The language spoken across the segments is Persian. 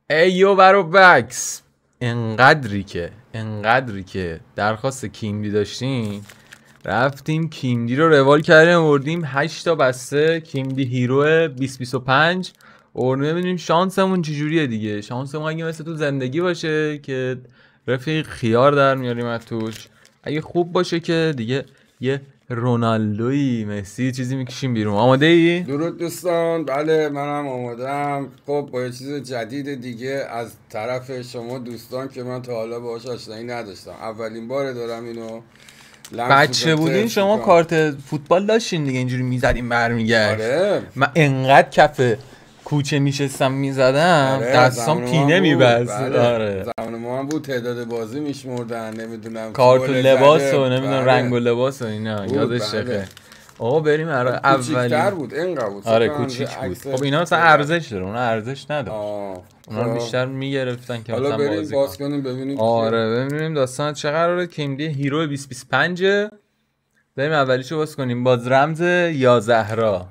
ایو برو بکس. انقدری که درخواست کیمدی داشتیم رفتیم کیمدی رو روال کردیم، آوردیم 8 تا بسته کیمدی هیرو 2025 اورده. ببینیم شانسمون چجوریه دیگه. شانسمون اگه مثل تو زندگی باشه که رفیق خیار در میاریم از توش، اگه خوب باشه که دیگه یه رونالدوی مسی چیزی میکشیم بیرون. آماده ای؟ درود دوستان، بله منم آمادم. خب با یه چیز جدید دیگه از طرف شما دوستان که من تا حالا باهاش آشنایی نداشتم، اولین باره دارم اینو. بچه بودین شما کارت فوتبال داشتین دیگه، اینجوری میزدیم برمیگشت. آره. من انقدر کف کوچه میشستم میزدم، آره. دستام پینه میبست. بله. آره. زمان ما هم بود تعداد بازی میشمردن، نمیدونم کارت و لباس و نمیدونم بله. رنگ و لباس و اینا یادش چخه. آقا بریم کوچیک‌تر بود اینقدر بود. آره کوچیک بود. خب اینا مثلا ارزش داره، اونا ارزش نداره. اونا بیشتر میگرفتن که مثلا بریم باز کنیم ببینیم. آره ببینیم داستان چه قراره. کیمدی هیرو 2025 بریم اولیشو باز کنیم باز رمز یا زهرا.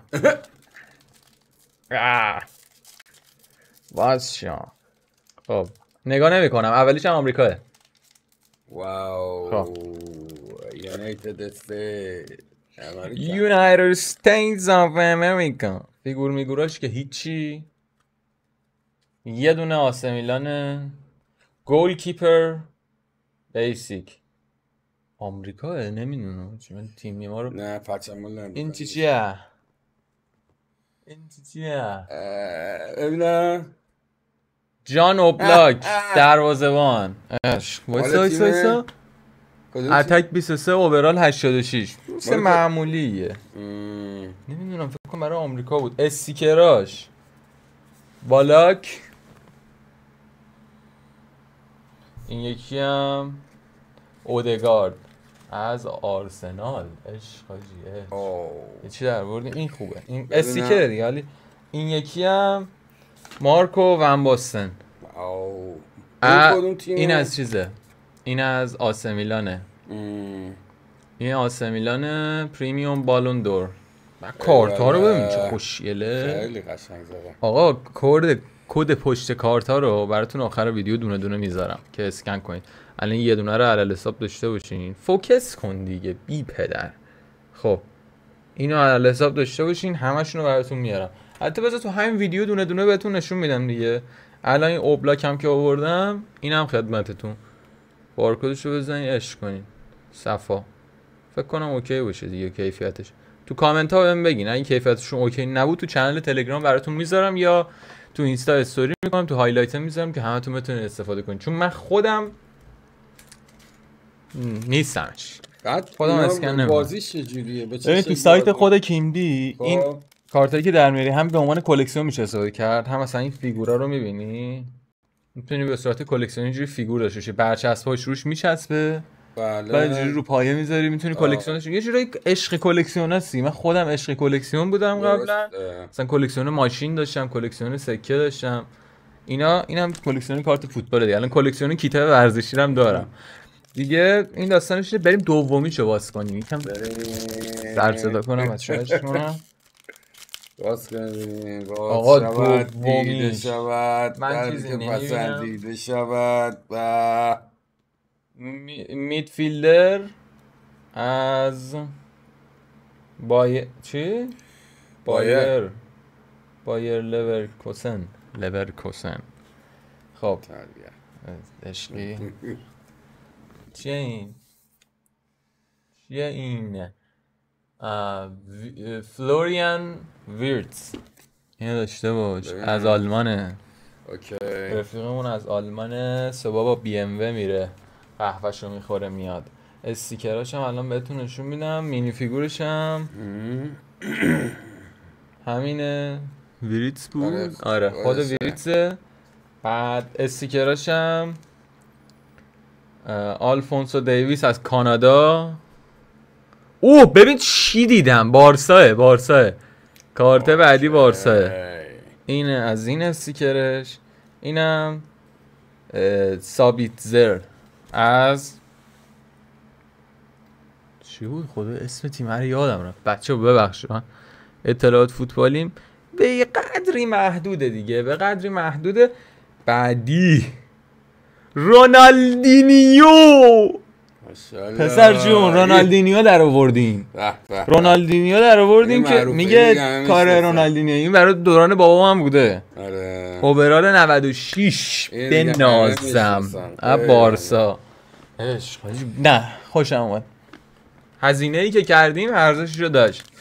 باز شما. خب نگاه نمی کنم، اولیش هم آمریکاه. واو. United States of America. فیگور میگوراش که هیچی. یه دونه آسه میلان. گول کیپر بیسیک آمریکاه. نمیدونم چون تیمی ما رو نه پرچمون این چیه؟ ببینم. جان اوبلاک دروازه‌بان. وایسا اتک 23 اوورال 86 مثل معمولیه. نمیدونم فکر کنم برای آمریکا بود. استیکراش بالاک. این یکی هم اودگارد از آرسنال. عشق چی در بردیم. این خوبه، این استیکر دیگه. ولی این یکی هم مارکو ون باستن. این از چیزه، این از آسه میلانه. این آسه میلانه پریمیوم بالون دور. کارتا رو ببین چه خوشگله. خیلی قشنگ زده. آقا کد پشت کارتا رو براتون آخر ویدیو دونه دونه میذارم که اسکن کنید. الان یه دونه رو علل حساب داشته باشین. فوکس کن دیگه بی پدر. خب اینو علل حساب داشته باشین، همشون رو براتون میارم. حتی بذار تو همین ویدیو دونه دونه بهتون نشون میدم دیگه. الان این اوبلاک هم که آوردم اینم خدمتتون. بارکدش رو بزنین عشق کنین. صفا فکر کنم اوکی باشه دیگه کیفیتش. تو کامنت ها بهم بگین اگه کیفیتشون اوکی نبود تو چنل تلگرام براتون میذارم یا تو اینستا استوری میکنم، تو هایلایت میذارم که همتون بتونید استفاده کنین، چون من خودم نیستمش. خودم اسکن نمی‌کنم. بازیش چجوریه؟ ببین تو سایت خود کیمدی این کارتایی که در میاری هم به عنوان کلکسیون میشه استفاده کرد، هم مثلا این فیگورا رو میبینی میتونی به صورت کلکسیونی اینجوری فیگور داشته باشی. برچسب‌هاش روش میچسبه. بله. بعد اینجوری رو پایه میذاری میتونی کلکسیونش. یه جوری عشق کلکسیون هستی. من خودم عشق کلکسیون بودم قبلا. مثلا کلکسیون ماشین داشتم، کلکسیون سکه داشتم. اینم کلکسیون کارت فوتبال دیگه. الان کلکسیون کیتاب ورزشی هم دارم. دیگه این داستانش بریم دومیشو باز کنیم. یکم سر صدا کنم از شما. باز کنیم. آقا دومی شود. من چیزی پسندیده شود. و میدفیلدر از چی؟ بایر لورکوسن. خب عشقی چیه این فلوریان ویرتز. اینو داشته باش. از آلمانه. اوکی. رفیقمون از آلمانه. صبح با بی ام و میره قهوه‌شو میخوره میاد. استیکراش هم الان بهتون نشون میدم. مینی فیگورش هم همینه. ویریتس بود. آره خود ویریتسه. بعد استیکراش هم آلفونسو دیویس از کانادا. ببین چی دیدم. بارساه. کارت بعدی بارساه. اینه از این استیکرش. اینم سابیتزر از چی بود خدا اسم تیم رو یادم رفت. بچه‌ها ببخشید من اطلاعات فوتبالیم به قدری محدوده دیگه. به قدری محدوده. بعدی رونالدینیو. ماشاءالله. پسر جون رونالدینیو در آوردیم. رونالدینیو در آوردیم که میگه کار رونالدینیو این برای دوران بابام هم بوده. آره. اوورال 96 به نازم از بارسا. عشق نه خوشم اومد. هزینه ای که کردیم ارزشش رو داشت.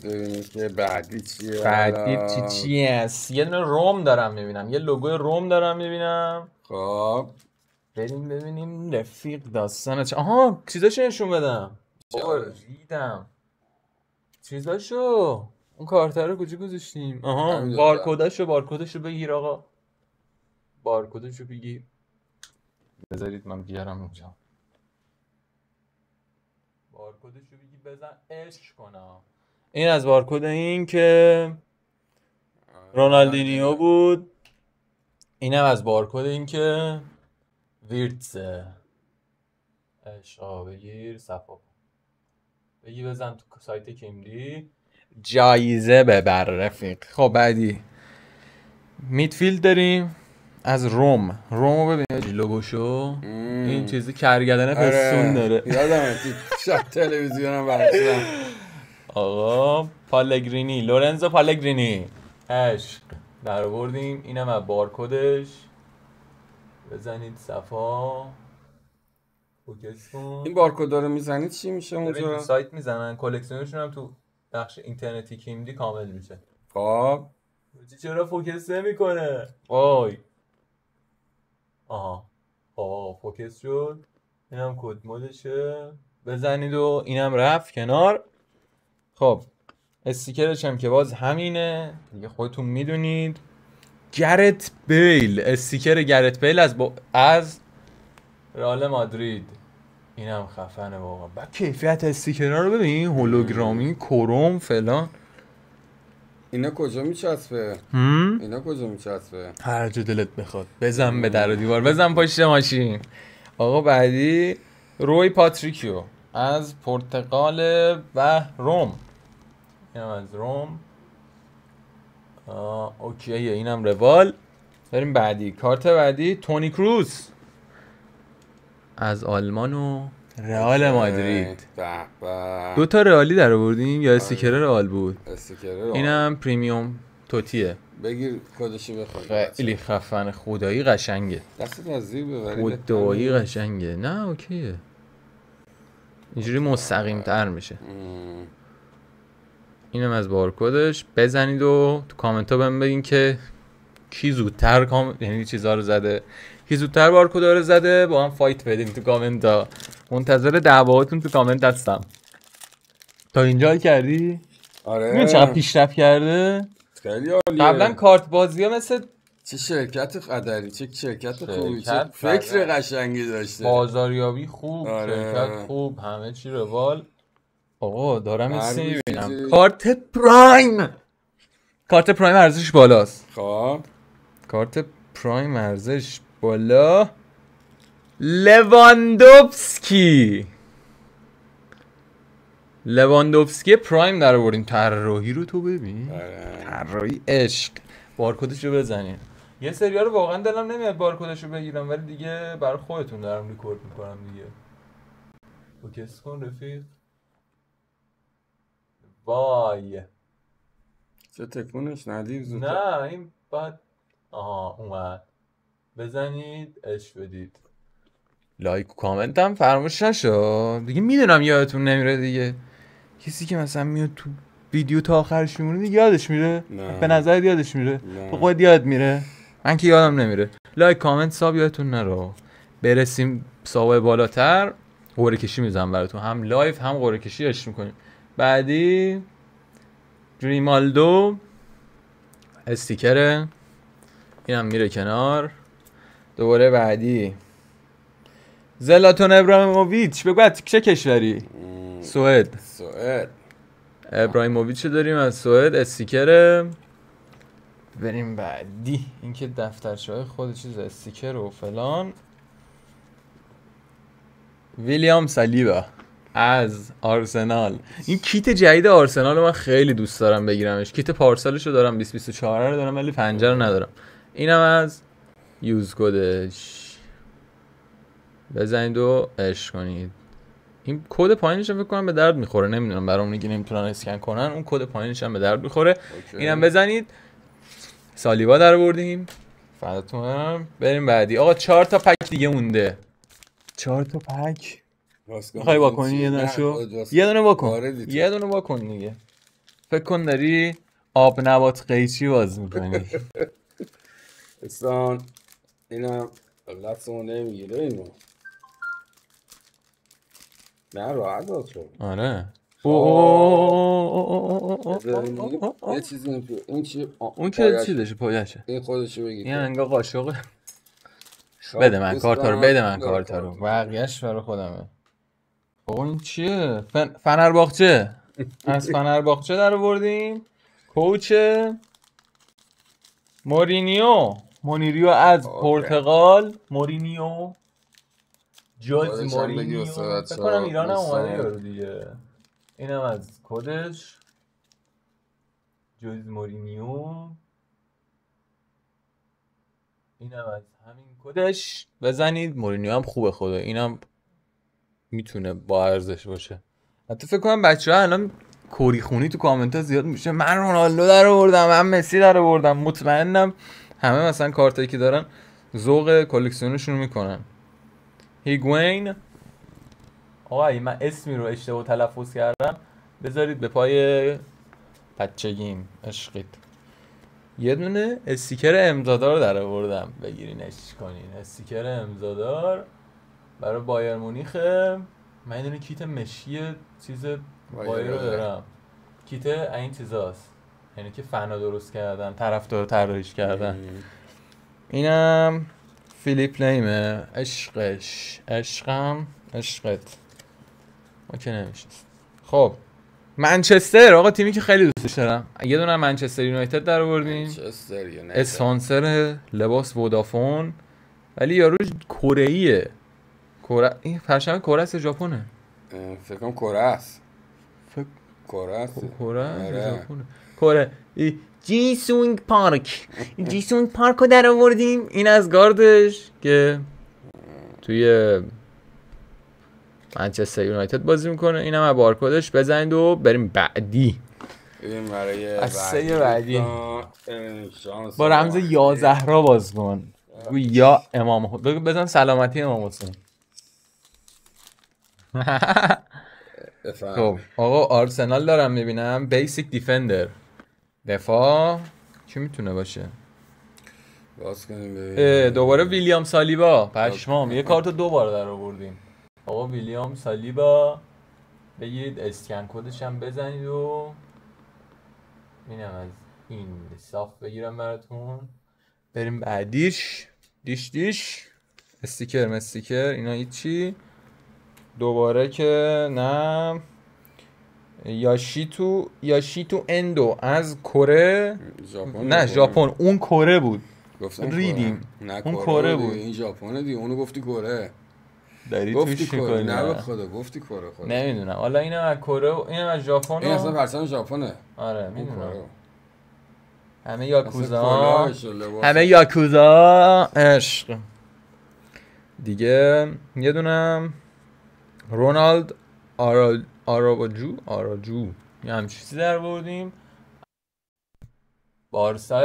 ببینیم که بعدی چیه. بعدی چی است؟ یه دونه روم دارم میبینم، یه لوگو روم دارم میبینم. خب بریم ببینیم رفیق داستانه چه. آها چیزاشو نشون بدم. ریدم چیزاشو. اون کارتر رو کجا گذاشتیم؟ آها بارکداشو بگیر آقا. بارکداشو بگیر. بذارید من بیارم اونجا. بارکدشو بگی بزن عشق کنم. این از بارکد این که رونالدینیو بود. اینم از بارکد این که ویرتسه. عشقا بگیر صفا بگی بزن تو سایت کیملی جایزه ببر رفیق. خب بعدی میدفیلد داریم از رومو ببین لوگوشو. این چیزی کرگدنه پستون داره. یادمه تو تلویزیونم برسیدم. آقا پالگرینی، لورنزو پالگرینی عشق در آوردیم. اینم از بارکدش. بزنید صفا فوکس کن. این بارکد رو میزنید چی میشه اونجا؟ تو سایت میزنن کلکسیونشون هم تو بخش اینترنتی کیمدی کامل میشه. خب چرا فوکس نمیکنه؟ وای آها فوکس شد. اینم کد مودشه. بزنید و اینم رفت کنار. خب استیکرش هم که باز همینه دیگه خودتون میدونید. گرت بیل، استیکر گرت بیل از رئال مادرید. اینم خفنه واقعا. بعد کیفیت استیکرها رو ببین، هولوگرامی کروم فلان. اینا کجا میچسبه؟ هر جا دلت بخواد بزن به در و دیوار، بزن پشت ماشین. آقا بعدی روی پاتریکیو از پرتغال و روم. اینم از روم. اوکیه اینم روال. بریم بعدی. کارت بعدی تونی کروز از آلمان و رئال مادرید. دو تا رئالی در آوردیم یا استیکر رئال بود؟ اینم پریمیوم توتیه. بگیر کدشو بخواد. خیلی خفن خدایی قشنگه. دستت از زیر ببری. خدایی قشنگه. نه اوکیه. اینجوری مستقیم تر میشه. اینم از بارکدش. بزنید و تو کامنت ها بهم بگین که کی زودتر یعنی چیزا رو زده، کی زودتر بارکودا رو زده، با هم فایت بدیم تو کامنت ها. منتظر دعواتون تو کامنت هستم. تا اینجا کردی؟ آره. ببین چقدر پیشرفت کرده. خیلی عالیه. قبلا کارت بازی ها مثل چه شرکت قدری، چه شرکت خوبی، چه فکر قشنگی داشته. بازاریابی خوب، آره. شرکت خوب، همه چی روال. آقا دارم این سی میبینم کارت پرایم. کارت پرایم ارزش بالاست. خب کارت پرایم ارزش بالا. لواندوفسکی پرایم در آوردیم. طراحی رو تو ببین. طراحی عشق. بارکدش رو بزنین. یه سری‌ها رو واقعا دلم نمیاد بارکدش رو بگیرم، ولی دیگه برای خودتون دارم ریکورد میکنم دیگه. فوکس کن رفیق. وای چه تکونش ندیم زود. نه این بعد اومد. بزنید عشق بدید. لایک و کامنت هم فراموش نشد دیگه. میدونم یادتون نمیره دیگه. کسی که مثلا میاد تو ویدیو تا آخرش میمونه دیگه یادش میره؟ نه. به نظر یادش میره؟ تو خود یاد میره؟ من که یادم نمیره. لایک کامنت ساب یادتون نره. برسیم سابقه بالاتر قرعه کشی میزنم براتون. هم لایف هم قرعه کشی اش میکنیم. بعدی گریمالدو استیکره. اینم میره کنار. دوباره بعدی زلاتان ابراهیموویچ. بگو از چه کشوری؟ سوئد. ابراهیموویچ داریم از سوئد استیکره. بریم بعدی. این که دفترچه‌های خود چیز استیکر و فلان. ویلیام سالیبا از آرسنال. این کیت جدید آرسنال رو من خیلی دوست دارم بگیرمش. کیت پارسالش رو دارم 2024 رو دارم ولی 5 رو ندارم. اینم از یوز کدش بزنید و عشق کنید. این کد پایینش فکر کنم به درد میخوره، نمیدونم برامون که نمیتونن اسکن کنن، اون کد پایینش هم به درد میخوره. اینم بزنید. سالیوا در آوردیم. فداتون. بریم بعدی. آقا 4 تا پک دیگه مونده. 4 تا پک. میخوای واکنی یه دونه‌شو؟ یه دونه واکن. یه دونه واکن دیگه. فکر کن داری آب نبات قیچی باز میکنی. استان اینم لطمو نمیگیره اینو. نه راحت باز شد. آره. یه چیزی این چی؟ اون که چی داشته پایشه؟ این خودشو بگید. این انگار قاشقه. بده من کارتا رو، بده من کارتا رو. بقیه‌اش برای خودمه. بابا این چیه؟ فنرباغچه. از فنرباغچه در آوردیم. کوچ مورینیو از پرتغال. مورینیو جوز مورینیو فکر کنم ایران هم اومده یارو دیگه. اینم از کدش جوز مورینیو. اینم از همین کدش. بزنید. مورینیو هم خوبه خدا، اینم میتونه با ارزش باشه. حتی فکر کنم بچه‌ها الان کوری خونی تو کامنت ها زیاد میشه، من رونالدو در آوردم، من مسی در آوردم. مطمئنم همه مثلا کارتایی که دارن ذوق کلکسیونشون رو میکنن. هیگوین. آقا اگه من اسمی رو اشتباه تلفظ کردم بذارید به پای بچگیم. عشقید. یه دونه استیکر امضادار در آوردم، بگیرینش کنین. استیکر امضادار برای بایر مونیخه. من یه دونه کیت مشی چیز بایر رو دارم. کیت این چیزاست، یعنی که فنا درست کردن، طرفدار طراحیش کردن. اینم فیلیپ لیمه. عشقم عشقت. ما که نمیشست. خب منچستر، آقا تیمی که خیلی دوستش دارم. یه دونه منچستر یونایتد در آوردیم. اسپانسر لباس ودافون، ولی یاروش کره‌ایه. این پرچم کره است ژاپنه. فکر کنم کره است. کره. جی سونگ پارک رو در آوردیم. این از گاردش که توی منچستر یونایتد بازی میکنه. اینم از بارکدش. بزنید و بریم بعدی. این برای بعدی با رمز یا زهرا باز کن. یا امام حسین. بزن سلامتی امام حسین. خب آقا آرسنال دارم میبینم. بیسیک دیفندر، دفاع چی میتونه باشه؟ باز کنیم ببینیم. دوباره ویلیام سالیبا. پشمام یه کارت دو بار در آوردیم. آقا ویلیام سالیبا بگیرید، اسکن کدش هم بزنید و اینم از این صاف بگیرم براتون. بریم بعدیش. دیش استیکر اینا هیچی. دوباره که نه. یاشیتو اندو از کره. نه ژاپن. اون کره بود. ریدیم. اون کره بود. این ژاپنه دیگه. اونو گفتی کره. داری توش می‌کنی. نه به خدا گفتی کره. خدا نمیدونم. حالا اینم از کره و اینم از ژاپن. این اصلا پرچم ژاپنه. آره میدونم. همه یاکوزا عشق. دیگه یه دونم رونالد آراجو یه همچین چیزی در بردیم. بارسا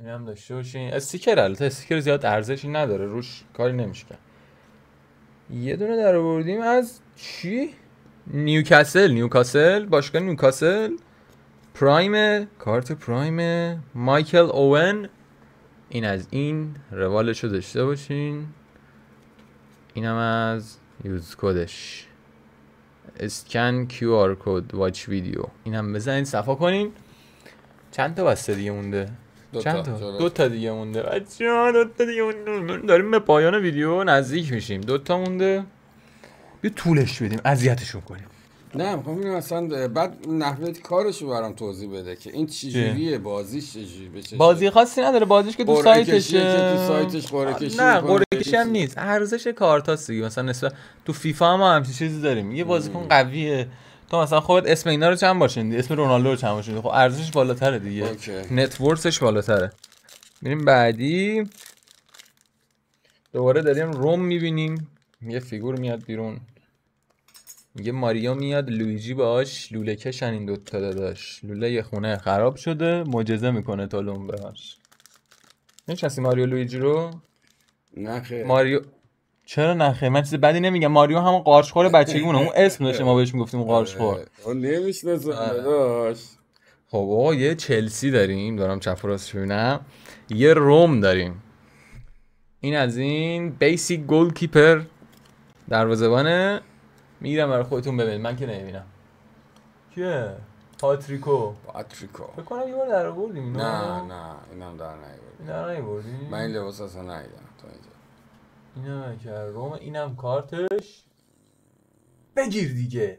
اینم داشته باشین. استیکر، البته استیکر زیاد ارزشی نداره، روش کاری نمیشه کرد. یه دونه در بردیم از چی؟ نیوکاسل باشگاه نیوکاسل. پرایم، کارت پرایم مایکل اوون. این از این روالشو داشته باشین. اینم از یوز کدش. اسکن کیو آر کد واچ ویدیو. اینم بزنید صفا کنین. چند تا بسته دیگه مونده؟ دو تا دیگه مونده. بچه‌ها دو تا دیگه مونده. داریم به پایان ویدیو نزدیک میشیم. 2 تا مونده. بیا طولش بدیم، اذیتشون کنیم. نه میخوام ببینم اصلا بعد نحوه کارشو برام توضیح بده که این چجوریه، بازیش چجوری بشه. بازی خاصی نداره، بازیش که تو سایتشه. تو سایتش قرعه کشی. نه قرعه کشی هم نیست، ارزش کارتاست دیگه. مثلا نسبت تو فیفا هم همین چیزی داریم. یه بازیکن قویه، تو مثلا خودت اسم اینا رو چند باشین، اسم رونالدو رو چند باشین، خب ارزشش بالاتره دیگه. نت ورثش بالاتره. میریم بعدی. دوباره داریم روم میبینیم، یه فیگور میاد بیرون، میگه ماریو میاد لویجی باهاش لوله کشن این دوتا داداش. لوله یه خونه خراب شده، معجزه میکنه تالون بهاش. میشناسی ماریو لویجی رو؟ نه خیر. ماریو چرا نخه؟ من چیز بدی نمیگم. ماریو همون قارچخور بچگیمونه، اون اسم داشته ما بهش میگفتیم قارچخور. اون نمیشناسم داداش. خب آقا یه چلسی داریم، دارم چپ و راست ببینم، یه روم داریم. این از این بیسیک گل کیپر دروازه‌بانه. میگیرم برای خودتون ببینید، من که نمیبینم. کیه؟ پاتریکو. فکر کنم یه بار در آوردیم اینو. نه اینم در نیاوردیم. در نیاوردیم؟ من این لباس اصلا ندیدم تا اینجا. اینم که روم، اینم کارتش. بگیر دیگه.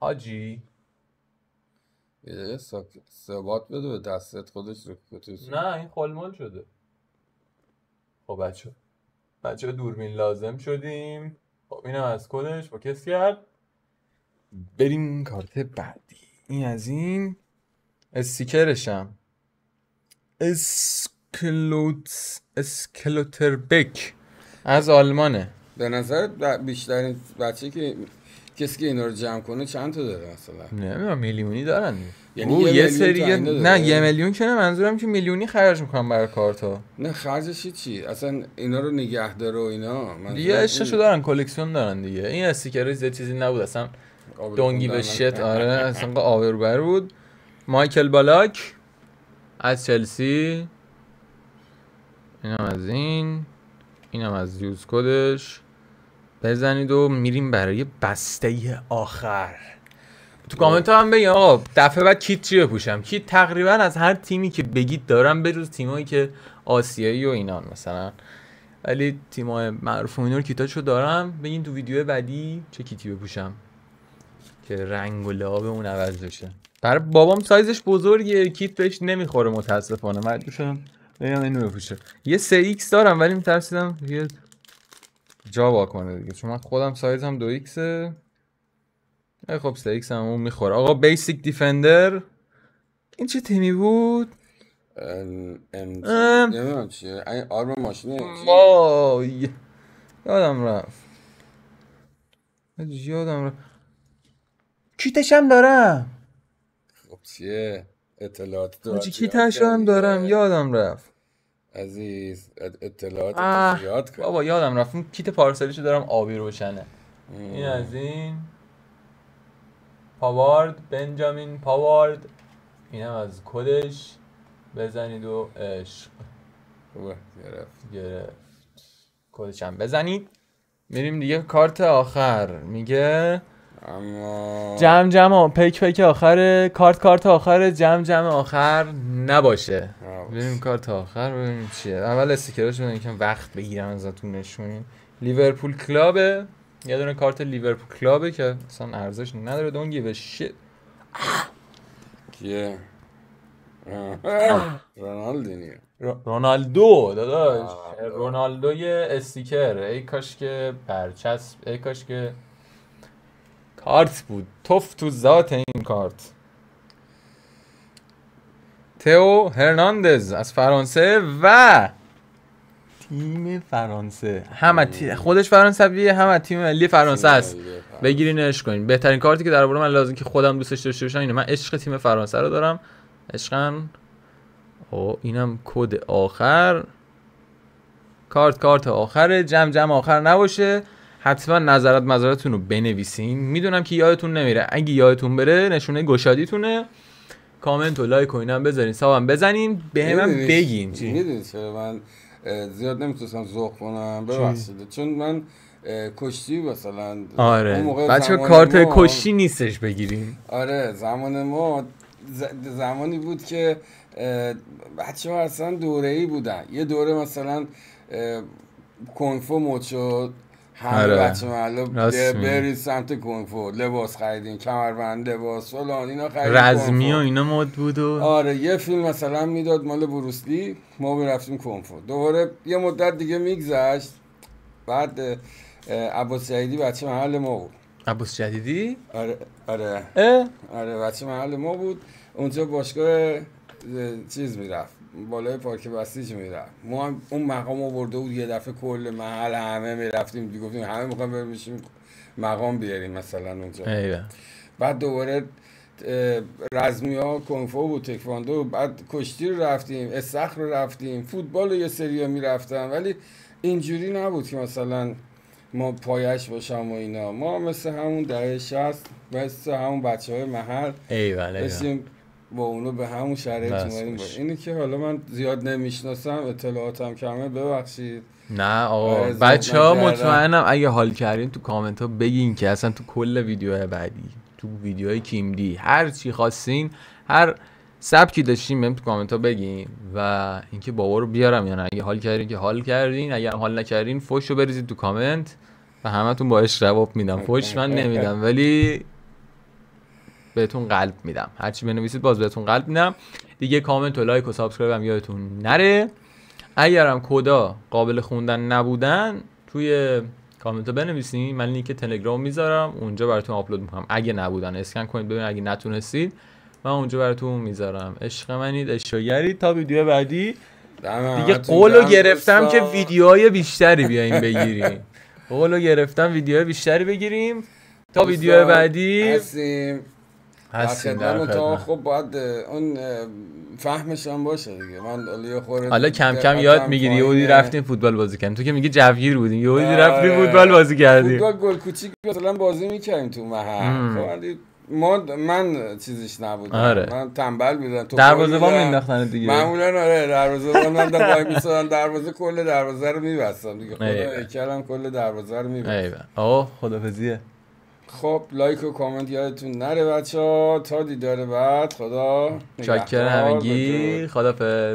حاجی یه ثبات بده به دستت، خودش رو کتوس. نه این خلمال شده. خب بچه دوربین لازم شدیم. خب اینم از کدش با کس کرد. بریم کارت بعدی. این از این استیکرشم اسکلوتربک از آلمانه. به نظر بیشترین بچه که کسی که اینا رو جمع کنه چند تا داره مثلا؟ نمیدونم، میلیونی دارن. یعنی یه سری نه 1 میلیون که نه، منظورم که میلیونی خرج میکنن برای کارتا. نه خرجش چی؟ اصلا اینا رو نگه داره و اینا دیگه عشقشو دارن، کلکسیون دارن دیگه. این استیکر زیاد چیزی نبود اصلا، دونگی به شت. آره اصلا آوربر بود. مایکل بالاک از چلسی. اینم از اینم از یوز کدش. بزنید و میریم برای بسته آخر. تو کامنت هم بگید آقا دفعه بعد کیت چی بپوشم. کیت تقریبا از هر تیمی که بگید دارم، بجز تیمایی که آسیایی و اینان مثلا، ولی تیمای معروف و اینا رو کیتاشو دارم. بگین تو ویدیو بعدی چه کیتی بپوشم که رنگ و لعاب اون عوض بشه. برای بابام سایزش بزرگه، کیت بهش نمیخوره متاسفانه، مجبور شدم بگم اینو بپوشه. یه 3X دارم ولی میترسیدم یه جا واکنه دیگه، چون من خودم سایزم 2Xه. خب 3X هم اون میخوره. آقا بیسیک دیفندر. این چه تیمی بود؟ نمیدونم چیه. این آرم ماشینه. وای یادم رفت. کیتش هم دارم. خب چیه؟ اطلاعات تو کیتش هم دارم، یادم رفت. عزیز اطلاعات یاد کن. بابا یادم رفت. اون کیت پارسالیشو دارم آبی روشنه. این از این پاوارد، بنجامین پاوارد. اینم از کدش. بزنید و عشق. گرفت. کدش هم بزنید. میریم دیگه کارت آخر. میگه جمع پیک آخر کارت آخر جمع آخر نباشه. بریم کارت آخر ببینیم چیه. اول استیکراشو ببینیم که وقت بگیرم ازتون نشونین. لیورپول کلابه. یه دونه کارت لیورپول کلابه که اصلا ارزش نداره. دون گیو شیت. کیه؟ رونالدو داداش. رونالدو یه استیکر. ای کاش که برچسب، ای کاش که کارت بود. توف تو ذات این کارت. تئو هرناندز از فرانسه و تیم فرانسه. خودش فرانسویه، هم تیم ملی فرانسه است. بگیرینش کنین. بهترین کارتی که در آوردم، من لازم که خودم دوستش داشته باشم اینه. من عشق تیم فرانسه رو دارم. عشقاً. اینم کد آخر. کارت آخره. جمع آخر نباشه. حتما نظراتتون رو بنویسین. میدونم که یادتون نمیره. اگه یادتون بره نشونه گشادیتونه. کامنت و لایک و اینم بذارین، سابم بزنین، بهمن بگین. میدونی چرا من زیاد نمیتونستم ذوق کنم؟ ببخشید، چون من کشتی مثلا. آره بچه کارت کشتی نیستش بگیریم. آره زمانی بود که بچه ها اصلا دوره‌ای بودن. یه دوره مثلا کنفو مد شد، همه بچه محله برید سمت کنفو، لباس خریدین، کمربند، لباس فلان اینا خریدین، رزمی و اینا مد بود و آره یه فیلم مثلا میداد مال بروسلی، ما میرفتیم کنفو. دوباره یه مدت دیگه میگذشت، بعد عباس جدیدی بچه محل ما بود. عباس جدیدی؟ آره بچه محل ما بود. اونجا باشگاه چیز میرفت بالای پارک بسیج میرفت، ما هم اون مقام آورده بود یه دفعه کل محل همه میرفتیم میگفتیم همه میخوایم بریم بشیم مقام بیاریم مثلا اونجا. بعد دوباره رزمی ها کنفو بود، تکواندو، بعد کشتی رو رفتیم، استخر رو رفتیم، فوتبال رو یه سری میرفتم، ولی اینجوری نبود که مثلا ما پایش باشم و اینا. ما مثل همون دهه 60 مثل همون بچه های محل بسیم با اونو به همون شرایط اومدیم. اینی که حالا من زیاد نمیشناسم، اطلاعاتم کمه، ببخشید. نه آقا بچه ها مطمئنم اگه حال کردین تو کامنت ها بگین که اصلا تو کل ویدیوهای بعدی، تو ویدیوهای کیمدی، هر چی خواستین، هر سبکی داشتین بهم تو کامنت ها بگین و اینکه بابا رو بیارم یا نه. اگه حال کردین که حال کردین، اگه حال نکردین فوش رو بریزید تو کامنت و همتون باهاش جواب میدم. فوش من نمیدم ولی بهتون قلب میدم، هرچی بنویسید باز بهتون قلب میدم دیگه. کامنت و لایک و سابسکرایب هم یادتون نره. اگرم کدا قابل خوندن نبودن توی کامنت ها بنویسین، من لینک تلگرام میذارم اونجا براتون آپلود میکنم. اگه نبودن اسکن کنید ببینید، اگه نتونستید من اونجا براتون میذارم. عشق منید، عشقگرید. تا ویدیو بعدی دیگه قولو گرفتم که ویدیوهای بیشتری بیاین بگیریم. قولو گرفتم ویدیوهای بیشتری بگیریم. تا ویدیو بعدی هستیم در خدمت. خب باید اون فهمش هم باشه دیگه. من حالا کم کم یاد میگیری. یهودی رفتیم فوتبال بازی کردیم، تو که میگی جوگیر بودیم، یهودی رفتیم فوتبال بازی کردیم، فوتبال گل کوچیک مثلا بازی میکردیم تو محل. من چیزیش نبودم. من تنبل بودم. دروازه‌بان مینداختن دیگه معمولا. دروازه‌بان من وای میسادن دروازه، کل دروازه رو میبستم دیگه. خدا هیکلم کل دروازه رو میبستم. آقا خدافظیه. خب لایک و کامنت یادتون نره بچه‌ها. تا دیدار بعد، خدا شاکر همگی. خدافظ.